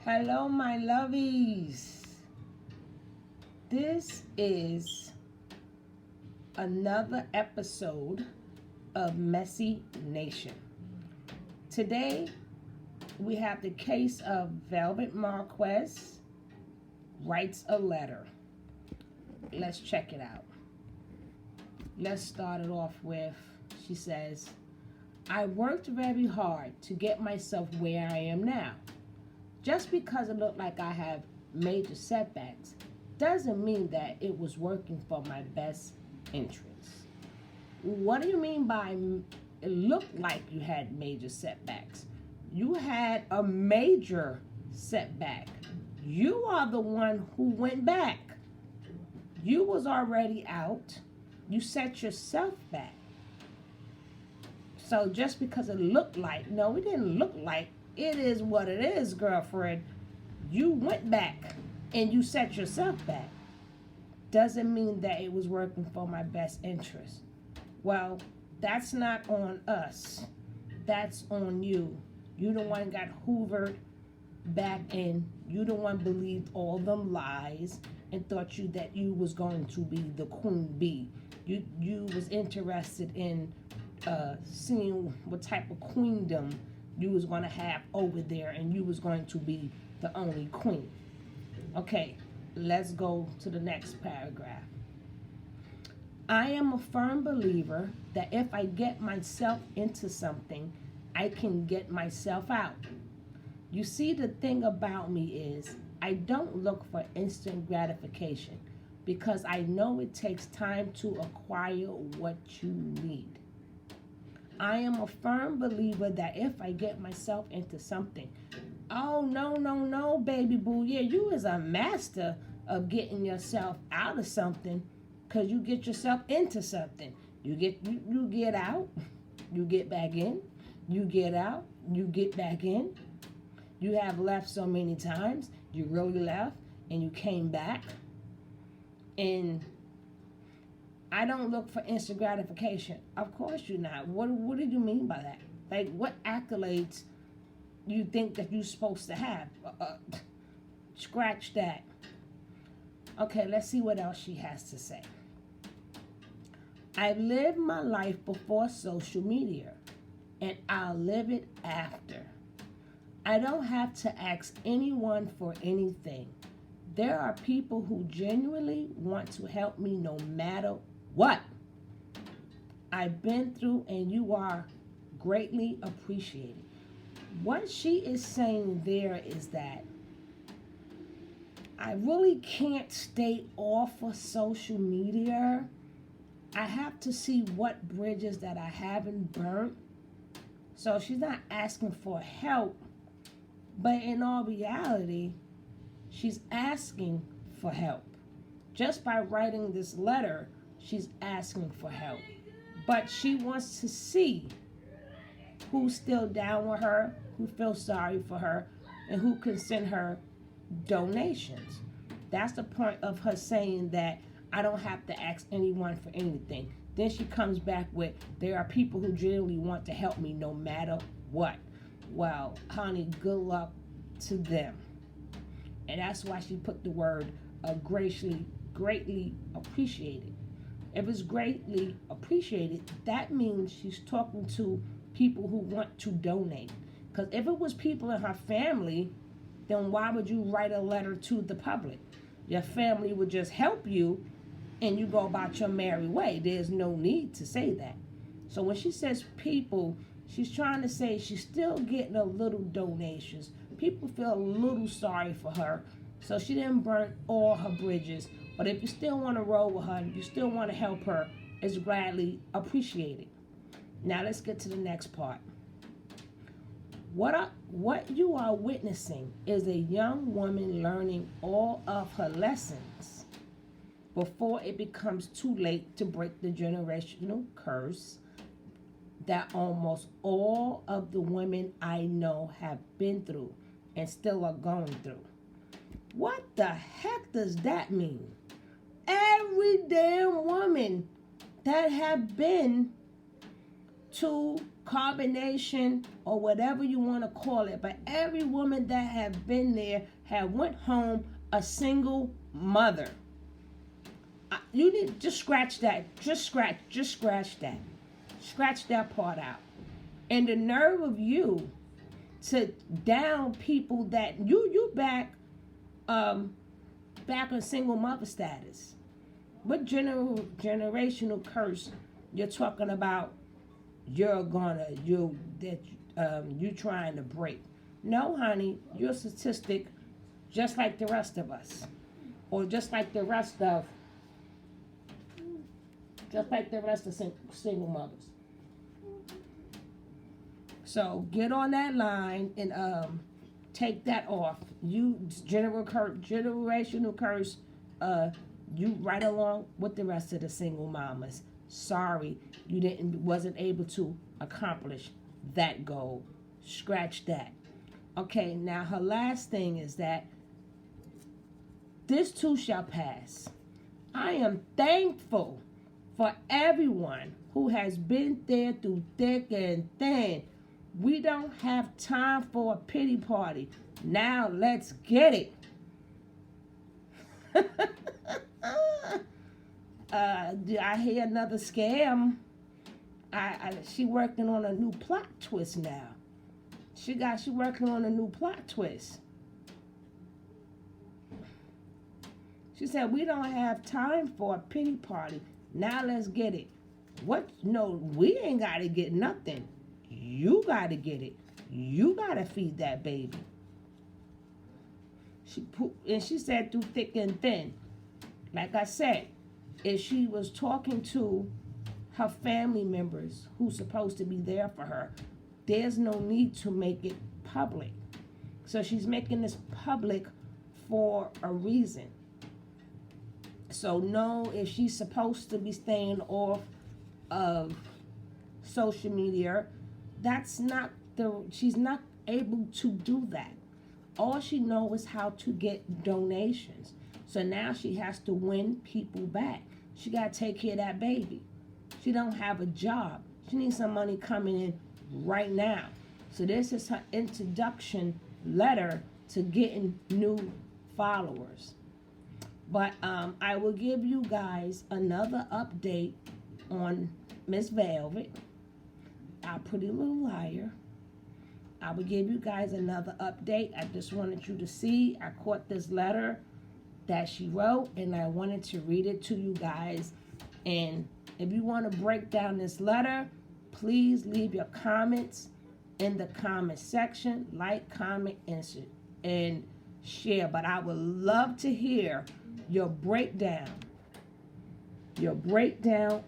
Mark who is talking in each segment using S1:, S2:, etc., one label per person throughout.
S1: Hello, my lovies. This is another episode of Messy Nation. Today, we have the case of Velvet Marquez writes a letter. Let's check it out. Let's start it off with, she says, I worked very hard to get myself where I am now. Just because it looked like I have major setbacks doesn't mean that it was working for my best interests. What do you mean by it looked like you had major setbacks? You had a major setback. You are the one who went back. You was already out. You set yourself back. So just because it looked like, no, it didn't look like. It is what it is, girlfriend. You went back and you set yourself back. Doesn't mean that it was working for my best interest. Well, that's not on us. That's on you. You the one got hoovered back in. You the one believed all them lies and thought that you was going to be the queen bee. You was interested in seeing what type of queendom you was going to have over there, and you was going to be the only queen. Okay, let's go to the next paragraph. I am a firm believer that if I get myself into something, I can get myself out. You see, the thing about me is I don't look for instant gratification because I know it takes time to acquire what you need. I am a firm believer that if I get myself into something, oh, no, baby boo. Yeah, you is a master of getting yourself out of something because you get yourself into something. You get out, you get back in, you get out, you get back in. You have left so many times, you really left and you came back. And I don't look for instant gratification. Of course you're not. What do you mean by that? Like, what accolades you think that you're supposed to have? Scratch that. Okay, let's see what else she has to say. I lived my life before social media, and I'll live it after. I don't have to ask anyone for anything. There are people who genuinely want to help me no matter what I've been through, and you are greatly appreciated. What she is saying there is that I really can't stay off of social media. I have to see what bridges that I haven't burnt. So she's not asking for help, but in all reality, she's asking for help. Just by writing this letter, she's asking for help. But she wants to see who's still down with her, who feels sorry for her, and who can send her donations. That's the point of her saying that I don't have to ask anyone for anything. Then she comes back with, there are people who genuinely want to help me no matter what. Well, honey, good luck to them. And that's why she put the word greatly appreciated. If it's greatly appreciated, that means she's talking to people who want to donate. Because if it was people in her family, then why would you write a letter to the public? Your family would just help you and you go about your merry way. There's no need to say that. So when she says people, she's trying to say she's still getting a little donations. People feel a little sorry for her. So she didn't burn all her bridges. But if you still want to roll with her, you still want to help her, it's gladly appreciated. Now let's get to the next part. What you are witnessing is a young woman learning all of her lessons before it becomes too late to break the generational curse that almost all of the women I know have been through and still are going through. What the heck does that mean? Every damn woman that have been two, carbonation, or whatever you want to call it. But every woman that have been there have went home a single mother. You need just scratch that. Just scratch that. Scratch that part out. And the nerve of you to down people that you back on single mother status. What generational curse you're talking about? You trying to break? No, honey, you're a statistic, just like the rest of us, or just like the rest of single mothers. So get on that line and take that off. You generational curse. You right along with the rest of the single mamas. Sorry, you wasn't able to accomplish that goal. Scratch that. Okay, now her last thing is that this too shall pass. I am thankful for everyone who has been there through thick and thin. We don't have time for a pity party. Now let's get it. I hear another scam. She working on a new plot twist now. She working on a new plot twist. She said, we don't have time for a pity party. Now let's get it. What? No, we ain't got to get nothing. You got to get it. You got to feed that baby. She said through thick and thin. Like I said, if she was talking to her family members who's supposed to be there for her, there's no need to make it public. So she's making this public for a reason. So no, if she's supposed to be staying off of social media, she's not able to do that. All she knows is how to get donations. So now she has to win people back. She got to take care of that baby. She don't have a job. She needs some money coming in right now. So this is her introduction letter to getting new followers. But I will give you guys another update on Miss Velvet, our Pretty Little Liar. I will give you guys another update. I just wanted you to see. I caught this letter that she wrote, and I wanted to read it to you guys. And if you want to break down this letter, please leave your comments in the comment section. Like, comment, and share. But I would love to hear your breakdown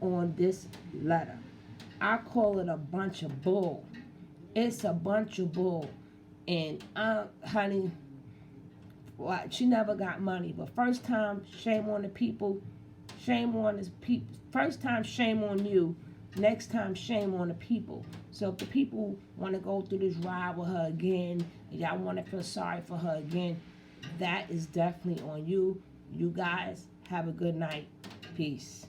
S1: on this letter. I call it a bunch of bull. It's a bunch of bull. And honey, well, she never got money. But first time, shame on the people. Shame on the people. First time, shame on you. Next time, shame on the people. So if the people want to go through this ride with her again, and y'all want to feel sorry for her again, that is definitely on you. You guys have a good night. Peace.